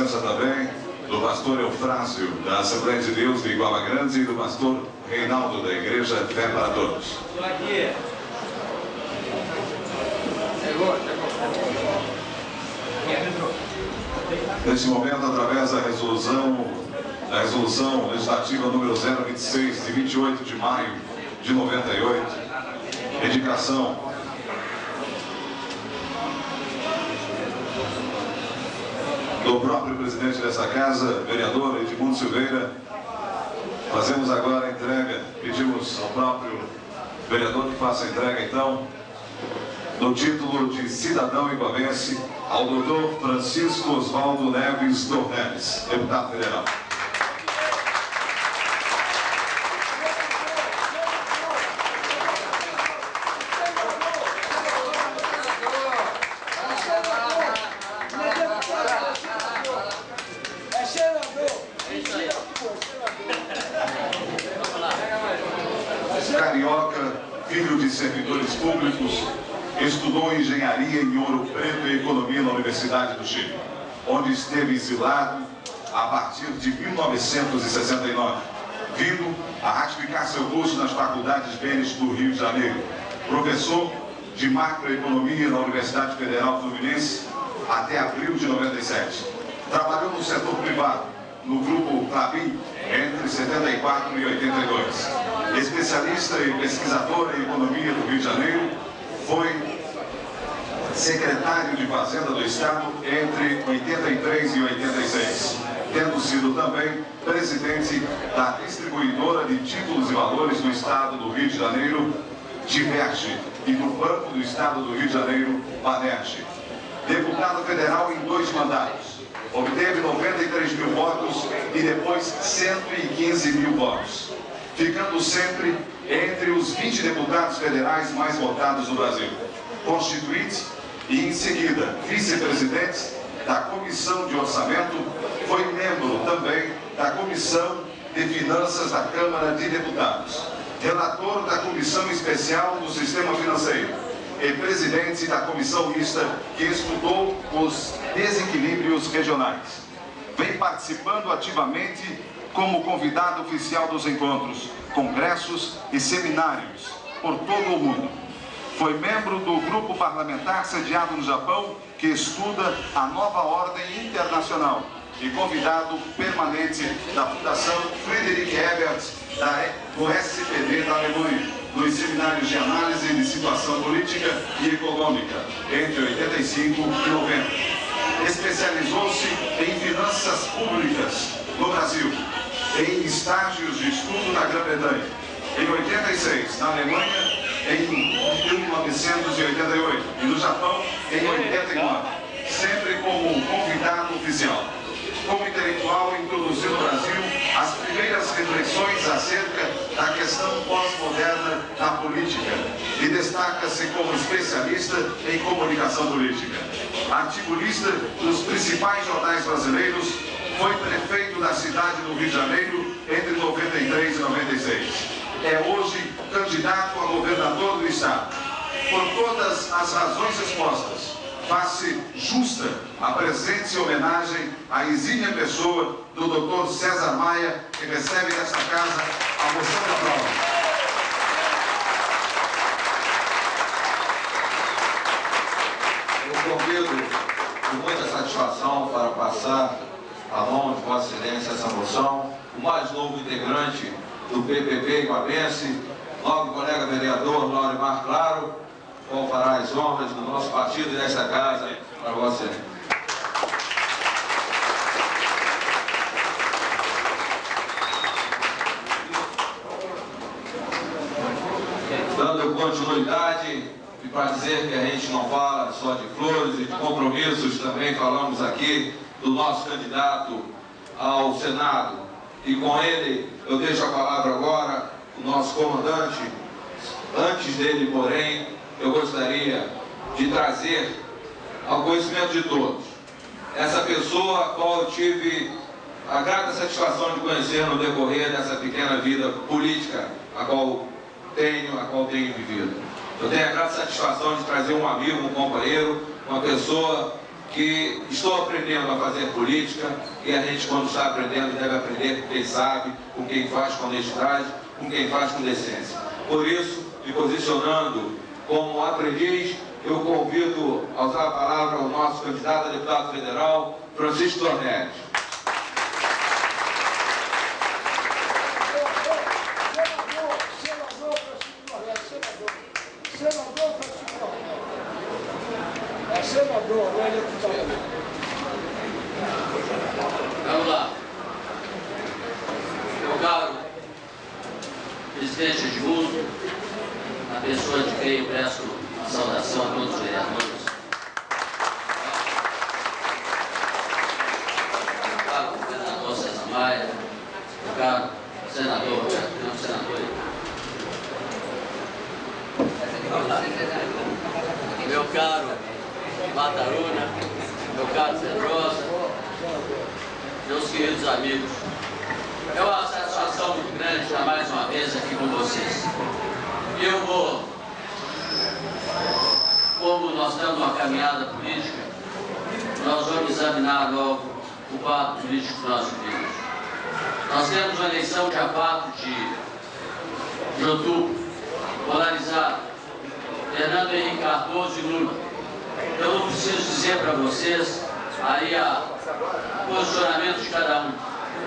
presença também do pastor Eufrásio, da Assembleia de Deus de Iguaba Grande, e do pastor Reinaldo, da Igreja Fé para Todos. Estou aqui. Neste momento, através da resolução legislativa número 026, de 28 de maio de 98, indicação do próprio presidente dessa casa, vereador Edmundo Silveira, fazemos agora a entrega, pedimos ao próprio vereador que faça a entrega, então, do título de cidadão iguabense ao doutor Francisco Oswaldo Neves Dornelles, deputado federal. Carioca, filho de servidores públicos, estudou engenharia em Ouro Preto e economia na Universidade do Chile, onde esteve exilado a partir de 1969, vindo a ratificar seu curso nas faculdades Benes do Rio de Janeiro. Professor de macroeconomia na Universidade Federal Fluminense até abril de 97. Trabalhou no setor privado, no grupo Clabin, entre 74 e 82. Especialista e pesquisador em economia do Rio de Janeiro, foi secretário de Fazenda do Estado entre 83 e 86, tendo sido também presidente da distribuidora de títulos e valores do Estado do Rio de Janeiro, Diverge, e do Banco do Estado do Rio de Janeiro, Banerje. Deputado federal em 2 mandatos, obteve 93 mil votos e depois 115 mil votos, ficando sempre entre os 20 deputados federais mais votados do Brasil. Constituinte e, em seguida, vice-presidente da Comissão de Orçamento, foi membro também da Comissão de Finanças da Câmara de Deputados, relator da Comissão Especial do Sistema Financeiro e presidente da Comissão Mista, que estudou os desequilíbrios regionais. Vem participando ativamente como convidado oficial dos encontros, congressos e seminários por todo o mundo. Foi membro do grupo parlamentar sediado no Japão, que estuda a nova ordem internacional, e convidado permanente da Fundação Friedrich Ebert, do SPD da Alemanha, nos seminários de análise de situação política e econômica, entre 85 e 90. Especializou-se em finanças públicas no Brasil, em estágios de estudo na Grã-Bretanha, em 86 na Alemanha, em 1988 e no Japão em 89, sempre como convidado oficial. Como intelectual, introduziu no Brasil as primeiras reflexões acerca da questão pós-moderna na política e destaca-se como especialista em comunicação política. Articulista dos principais jornais brasileiros, foi prefeito da cidade do Rio de Janeiro entre 93 e 96. É hoje candidato a governador do estado. Por todas as razões expostas, faz-se justa a presente homenagem à exímia pessoa do Dr. César Maia, que recebe desta casa a moção da prova. Eu convido com muita satisfação para passar a mão de Vossa Excelência essa moção, o mais novo integrante do PPP iguabense, nobre colega vereador Laurimar Claro, qual fará as honras do nosso partido e desta casa para Vossa Excelência. Dando continuidade, e para dizer que a gente não fala só de flores e de compromissos, também falamos aqui do nosso candidato ao Senado. E com ele, eu deixo a palavra agora, o nosso comandante. Antes dele, porém, eu gostaria de trazer ao conhecimento de todos essa pessoa a qual eu tive a grata satisfação de conhecer no decorrer dessa pequena vida política a qual tenho vivido. Eu tenho a grata satisfação de trazer um amigo, um companheiro, uma pessoa que estou aprendendo a fazer política, e a gente, quando está aprendendo, deve aprender com quem sabe, com quem faz com honestidade, com quem faz com decência. Por isso, me posicionando como aprendiz, eu convido a usar a palavra ao nosso candidato a deputado federal, Francisco Tornelli. Senador, não é deputado. Vamos lá. Meu caro presidente Edmundo, a pessoa de quem eu presto uma saudação a todos os vereadores. Meu caro governador César Maia, meu caro senador, não senador. Meu caro Mataruna, meu caro Pedrosa, meus queridos amigos, é uma satisfação muito grande estar mais uma vez aqui com vocês. E eu vou, como nós estamos numa caminhada política, nós vamos examinar logo o quadro político que nós vivemos. Nós temos uma eleição dia 4 de outubro, polarizada, Fernando Henrique Cardoso e Lula. Eu não preciso dizer para vocês aí o posicionamento de cada um.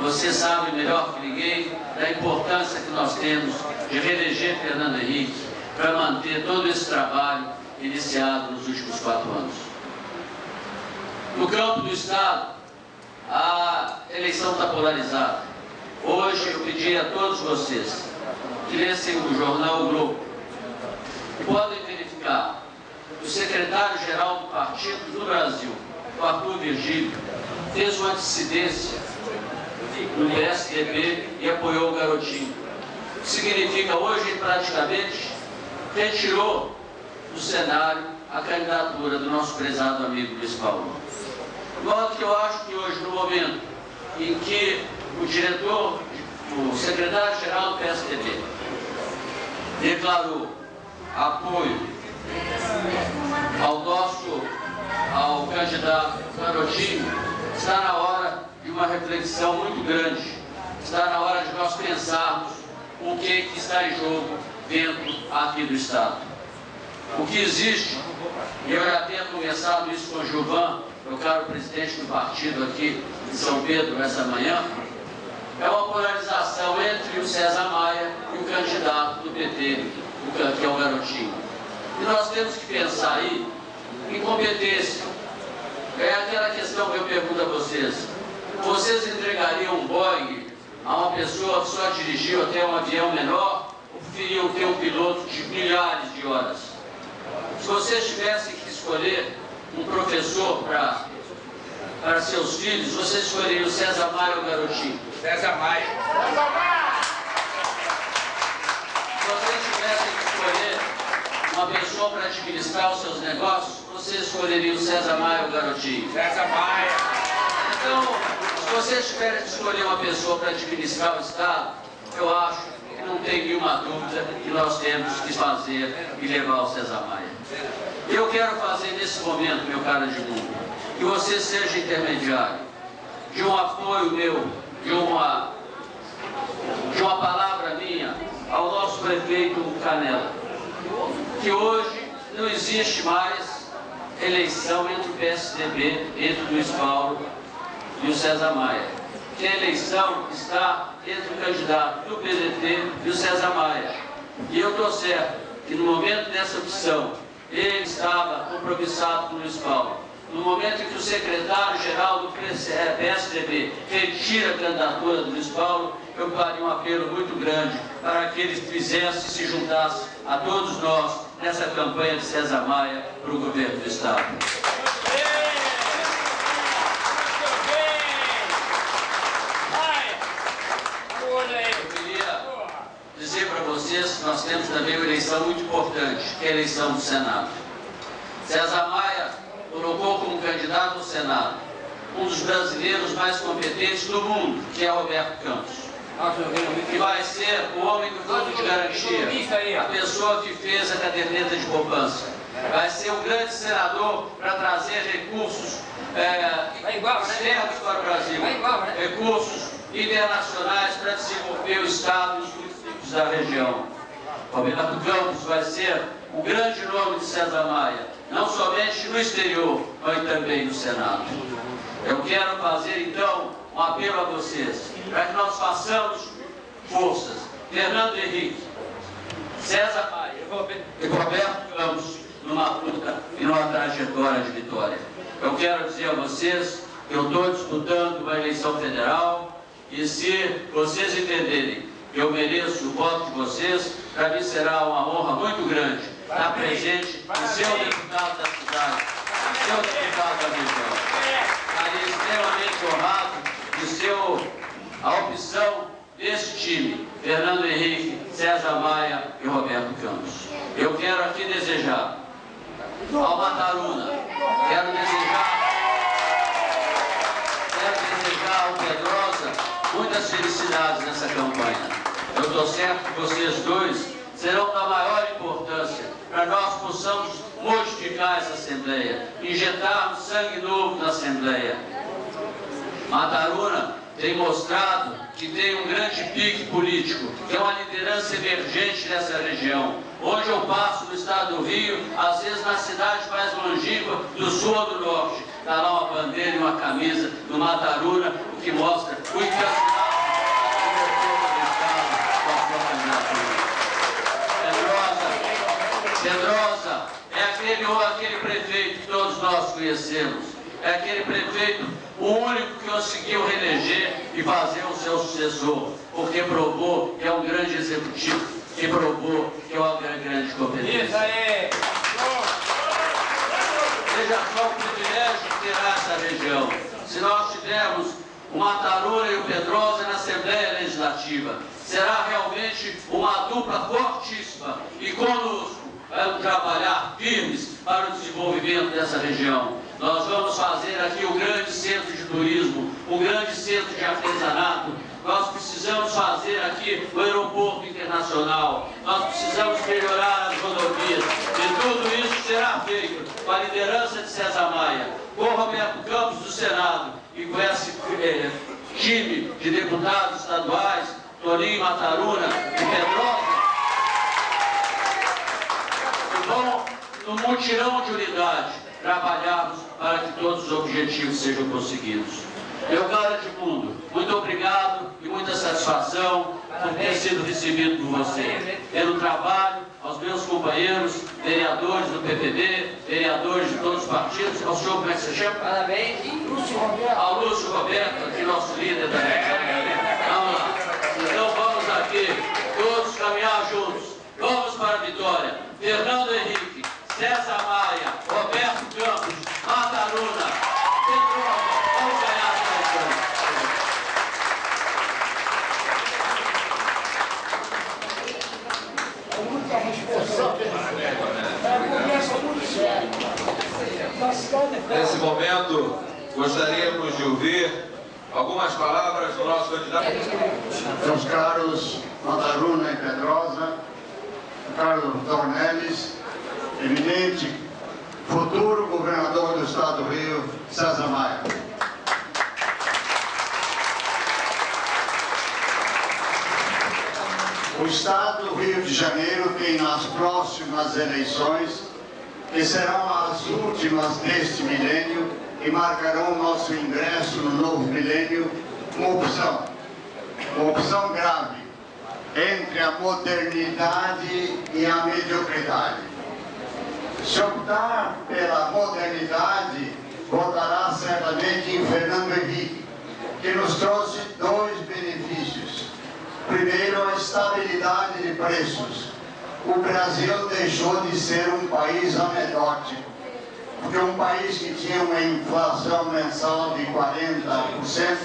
Vocês sabem melhor que ninguém da importância que nós temos de reeleger Fernando Henrique para manter todo esse trabalho iniciado nos últimos 4 anos. No campo do Estado, a eleição está polarizada. Hoje eu pedi a todos vocês que lessem o jornal O Globo e podem verificar o secretário-geral do Partido do Brasil, o Arthur Virgílio, fez uma dissidência no PSDB e apoiou o garotinho. Significa, hoje, ele praticamente retirou do cenário a candidatura do nosso prezado amigo Luiz Paulo. De modo que eu acho que hoje, no momento em que o secretário-geral do PSDB declarou apoio ao candidato garotinho, está na hora de uma reflexão muito grande. Está na hora de nós pensarmos o que está em jogo dentro aqui do Estado. O que existe, e eu já tenho conversado isso com o Gilvan, meu caro presidente do partido aqui em São Pedro, essa manhã, é uma polarização entre o César Maia e o candidato do PT, que é o garotinho. E nós temos que pensar aí em competência. É aquela questão que eu pergunto a vocês. Vocês entregariam um Boeing a uma pessoa que só dirigiu até um avião menor ou preferiam ter um piloto de milhares de horas? Se vocês tivessem que escolher um professor para seus filhos, vocês escolheriam César Maia ou garotinho? César Maia. Se vocês tivessem que escolher uma pessoa para administrar os seus negócios, vocês escolheriam César Maia ou garotinho? César Maia. Então, se vocês tiverem que escolher uma pessoa para administrar o Estado, eu acho que não tem nenhuma dúvida que nós temos que fazer e levar o César Maia. Eu quero fazer nesse momento, meu caro Edmundo, que você seja intermediário de um apoio meu, de uma palavra minha ao nosso prefeito Canela, que hoje não existe mais eleição entre o PSDB, entre o Luiz Paulo e o César Maia. Que a eleição está entre o candidato do PDT e o César Maia. E eu estou certo que no momento dessa opção, ele estava compromissado com o Luiz Paulo. No momento em que o secretário-geral do PSDB retira a candidatura do Luiz Paulo, eu faria um apelo muito grande para que ele fizesse e se juntasse a todos nós nessa campanha de César Maia para o governo do Estado. Eu queria dizer para vocês que nós temos também uma eleição muito importante, que é a eleição do Senado. César Maia colocou como candidato ao Senado um dos brasileiros mais competentes do mundo, que é Roberto Campos. Que vai ser o homem do fundo de garantia, a pessoa que fez a caderneta de poupança. Vai ser um grande senador para trazer recursos externos para o Brasil, recursos internacionais para desenvolver o Estado e os municípios da região. Roberto Campos vai ser o grande nome de César Maia, não somente no exterior, mas também no Senado. Eu quero fazer, então, um apelo a vocês, para que nós façamos forças. Fernando Henrique, César Maia e Roberto Campos, numa luta e numa trajetória de vitória. Eu quero dizer a vocês que eu estou disputando uma eleição federal e se vocês entenderem que eu mereço o voto de vocês, para mim será uma honra muito grande estar presente e ser o deputado da cidade, ser o deputado da região. Estarei extremamente honrado de ser a opção desse time, Fernando Henrique, César Maia e Roberto Campos. Eu quero aqui desejar ao Mataruna, quero desejar ao Pedrosa muitas felicidades nessa campanha. Eu estou certo que vocês dois serão da maior importância para nós possamos modificar essa Assembleia, injetarmos sangue novo na Assembleia. Mataruna tem mostrado que tem um grande pique político, que é uma liderança emergente nessa região. Onde eu passo no estado do Rio, às vezes na cidade mais longínqua do sul ou do norte, está lá uma bandeira e uma camisa do Mataruna, o que mostra o entusiasmo com a sua candidatura. Pedrosa é aquele prefeito que todos nós conhecemos. É aquele prefeito, o único que conseguiu reeleger e fazer o seu sucessor, porque provou que é um grande executivo, que provou que é uma grande competência. Isso aí! Veja só o privilégio que terá essa região. Se nós tivermos o Mataruna e o Pedrosa na Assembleia Legislativa, será realmente uma dupla fortíssima e conosco vamos trabalhar firmes para o desenvolvimento dessa região. Nós vamos fazer aqui o grande centro de turismo, o grande centro de artesanato. Nós precisamos fazer aqui o aeroporto internacional. Nós precisamos melhorar as rodovias. E tudo isso será feito com a liderança de César Maia, com o Roberto Campos do Senado e com esse time de deputados estaduais, Toninho, Mataruna e Pedrosa. E vão, no mutirão de unidade, trabalharmos para que todos os objetivos sejam conseguidos. Meu caro Edmundo, muito obrigado e muita satisfação por ter sido recebido por você. Pelo trabalho, aos meus companheiros, vereadores do PPB, vereadores de todos os partidos. Ao senhor, como é que você chama? Parabéns, Lúcio Roberto. Ao Lúcio Roberto, aqui nosso líder da região. Vamos lá. Então vamos aqui, todos caminhar juntos. Vamos para a vitória. Fernando Henrique, César Maia, Roberto Campos, Mataruna, Pedrosa, vamos ganhar essa eleição. É muita responsabilidade. É uma conversa muito séria. Nesse momento, gostaríamos de ouvir algumas palavras do nosso candidato. Meus caros Mataruna e Pedrosa, Carlos Dornelles, eminente futuro governador do estado do Rio, César Maia. O estado do Rio de Janeiro tem nas próximas eleições, que serão as últimas deste milênio e marcarão o nosso ingresso no novo milênio, uma opção grave entre a modernidade e a mediocridade. Se optar pela modernidade, votará certamente em Fernando Henrique, que nos trouxe dois benefícios. Primeiro, a estabilidade de preços. O Brasil deixou de ser um país anedótico, porque um país que tinha uma inflação mensal de 40%,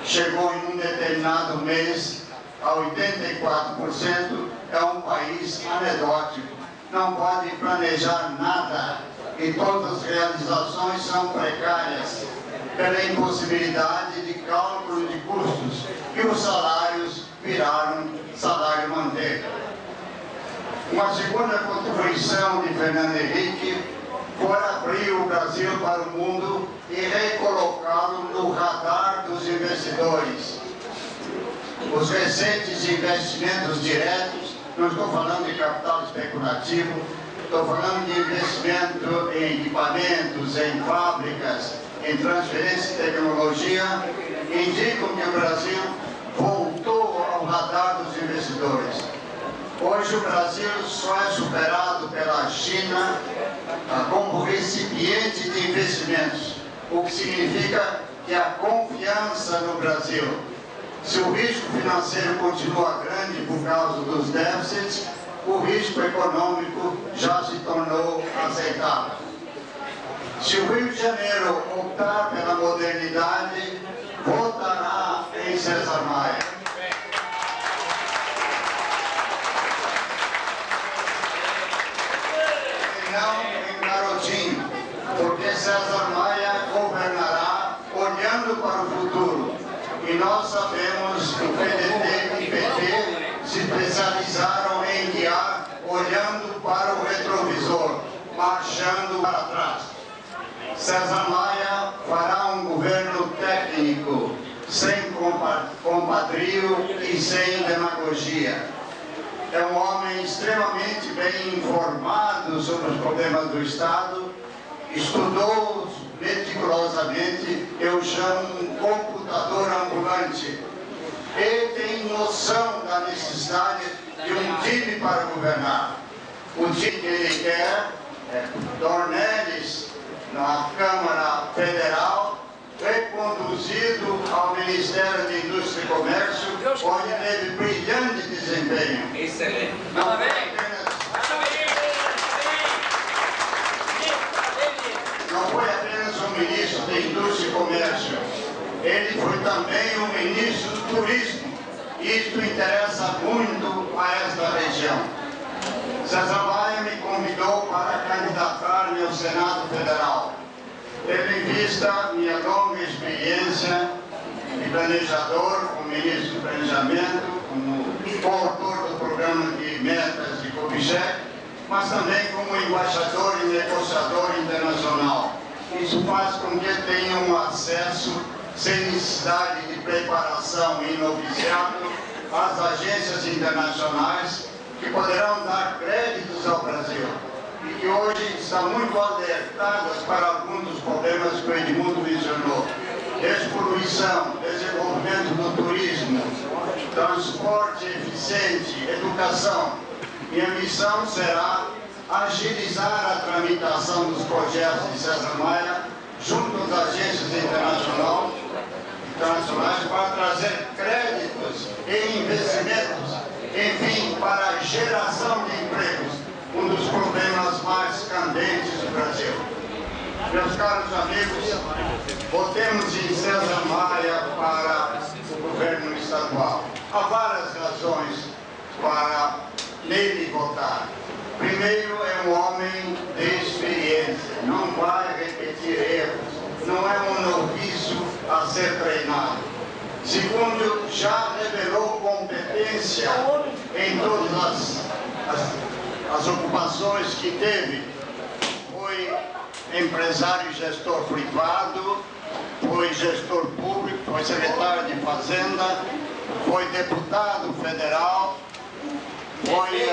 chegou em um determinado mês a 84%, é um país anedótico. Não pode planejar nada e todas as realizações são precárias pela impossibilidade de cálculo de custos e os salários viraram salário manteiga. Uma segunda contribuição de Fernando Henrique foi abrir o Brasil para o mundo e recolocá-lo no radar dos investidores. Os recentes investimentos diretos, não estou falando de capital especulativo, estou falando de investimento em equipamentos, em fábricas, em transferência de tecnologia, indicam que o Brasil voltou ao radar dos investidores. Hoje o Brasil só é superado pela China como recipiente de investimentos, o que significa que a confiança no Brasil. Se o risco financeiro continua grande por causa dos déficits, o risco econômico já se tornou aceitável. Se o Rio de Janeiro optar pela modernidade, votará em César Maia. E não em Garotinho, porque César Maia governará olhando para o futuro. E nós sabemos que o PDT e o PT se especializaram em guiar olhando para o retrovisor, marchando para trás. César Maia fará um governo técnico, sem compadrio e sem demagogia. É um homem extremamente bem informado sobre os problemas do Estado, estudou meticulosamente, eu chamo um computador ambulante. Ele tem noção da necessidade de um time para governar. O time que ele quer é Dornelles, na Câmara Federal, reconduzido ao Ministério de Indústria e Comércio, onde teve brilhante desempenho. Excelente. Não foi apenas um ministro de Indústria e Comércio, ele foi também um ministro do Turismo. Isto interessa muito a esta região. César Maia me convidou para candidatar-me ao Senado Federal. Tendo em vista minha longa experiência de planejador, como ministro do Planejamento, como coautor do programa de metas de Kubitschek, mas também como embaixador e negociador internacional. Isso faz com que tenha um acesso sem necessidade de preparação e noviciado às agências internacionais que poderão dar créditos ao Brasil e que hoje estão muito alertadas para alguns dos problemas que o Edmundo mencionou. Despoluição, desenvolvimento do turismo, transporte eficiente, educação. Minha missão será agilizar a tramitação dos projetos de César Maia junto às agências internacionais para trazer créditos e investimentos, enfim, para a geração de empregos, um dos problemas mais candentes do Brasil. Meus caros amigos, votemos em César Maia para o governo estadual. Há várias razões para nele votar. Primeiro, é um homem de experiência, não vai repetir erros, não é um noviço a ser treinado. Segundo, já revelou competência em todas as ocupações que teve. Foi empresário e gestor privado, foi gestor público, foi secretário de Fazenda, foi deputado federal, foi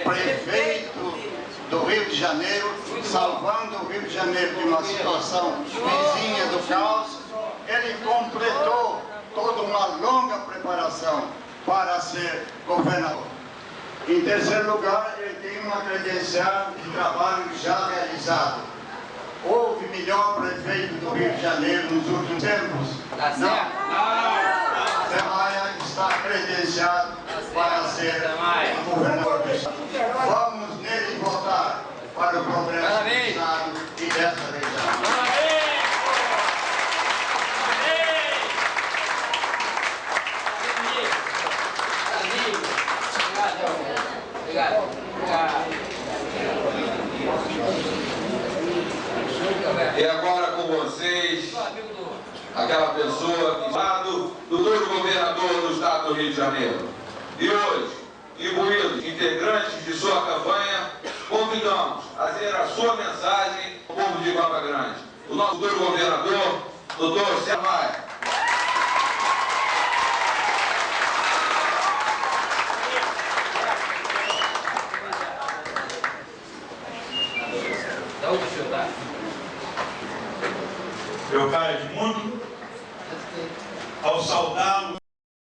prefeito do Rio de Janeiro, salvando o Rio de Janeiro de uma situação vizinha do caos. Ele completou toda uma longa preparação para ser governador. Em terceiro lugar, ele tem uma credencial de trabalho já realizado. Houve melhor prefeito do Rio de Janeiro nos últimos tempos? Não. Zé Maia está credenciado para ser governador do Estado. Vamos nele votar para o progresso do Estado e dessa região. E agora com vocês, aquela pessoa que está do futuro governador do Estado do Rio de Janeiro. E hoje, imbuídos, integrantes de sua campanha, convidamos a dizer a sua mensagem ao povo de Guapa Grande. o nosso futuro governador, doutor Sérgio Maia. Meu caro Edmundo, ao saudá-lo